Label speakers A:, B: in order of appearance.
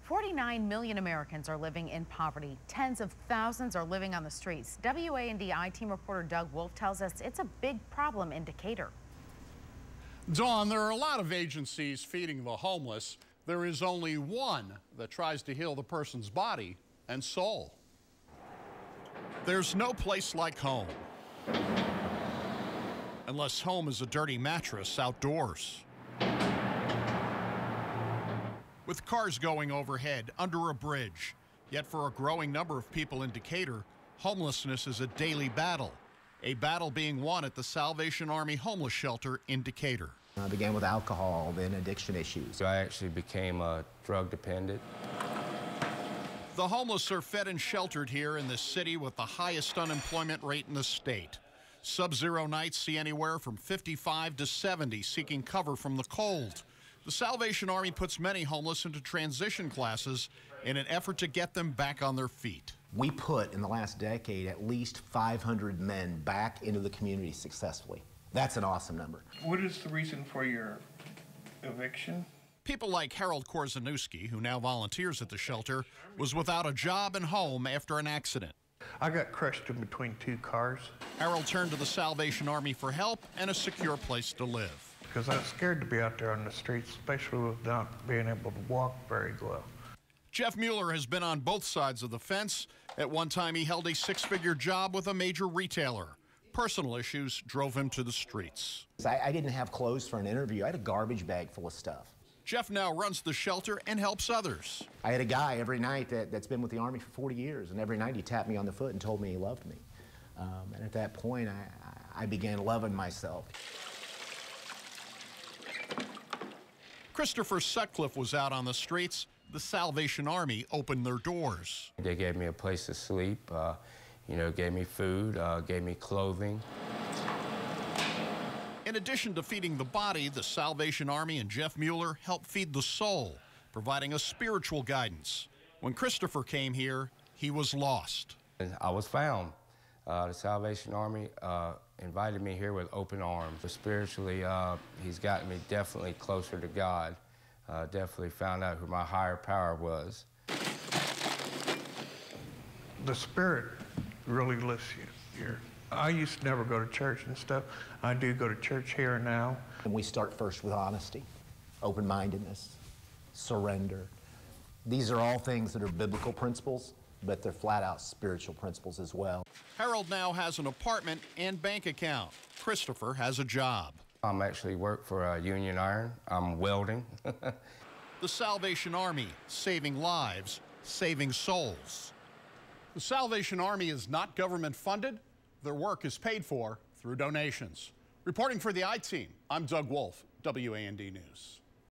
A: 49 million Americans are living in poverty. Tens of thousands are living on the streets. WAND I-Team reporter Doug Wolfe tells us it's a big problem in Decatur.
B: Dawn, there are a lot of agencies feeding the homeless. There is only one that tries to heal the person's body and soul. There's no place like home. Unless home is a dirty mattress outdoors. With cars going overhead, under a bridge. Yet for a growing number of people in Decatur, homelessness is a daily battle. A battle being won at the Salvation Army homeless shelter in Decatur.
C: I began with alcohol, then addiction issues.
D: I actually became drug dependent.
B: The homeless are fed and sheltered here in this city with the highest unemployment rate in the state. Sub-zero nights see anywhere from 55 to 70 seeking cover from the cold. The Salvation Army puts many homeless into transition classes in an effort to get them back on their feet.
C: We put, in the last decade, at least 500 men back into the community successfully. That's an awesome number.
E: What is the reason for your eviction?
B: People like Harold Korzanuski, who now volunteers at the shelter, was without a job and home after an accident.
E: I got crushed in between two cars.
B: Harold turned to the Salvation Army for help and a secure place to live.
E: Because I was scared to be out there on the streets, especially without being able to walk very well.
B: Jeff Mueller has been on both sides of the fence. At one time, he held a six-figure job with a major retailer. Personal issues drove him to the streets.
C: I didn't have clothes for an interview. I had a garbage bag full of stuff.
B: Jeff now runs the shelter and helps others.
C: I had a guy every night that's been with the Army for 40 years, and every night he tapped me on the foot and told me he loved me. And at that point, I began loving myself.
B: Christopher Sutcliffe was out on the streets. The Salvation Army opened their doors.
D: They gave me a place to sleep, gave me food, gave me clothing.
B: In addition to feeding the body, the Salvation Army and Jeff Mueller help feed the soul, providing a spiritual guidance. When Christopher came here, he was lost.
D: I was found. The Salvation Army invited me here with open arms. Spiritually, he's gotten me definitely closer to God. Definitely found out who my higher power was.
E: The Spirit really lifts you here. I used to never go to church and stuff. I do go to church here and now.
C: And we start first with honesty, open-mindedness, surrender. These are all things that are biblical principles, but they're flat-out spiritual principles as well.
B: Harold now has an apartment and bank account. Christopher has a job.
D: I'm actually work for Union Iron. I'm welding.
B: The Salvation Army, saving lives, saving souls. The Salvation Army is not government funded. Their work is paid for through donations. Reporting for the I-Team, I'm Doug Wolfe, WAND News.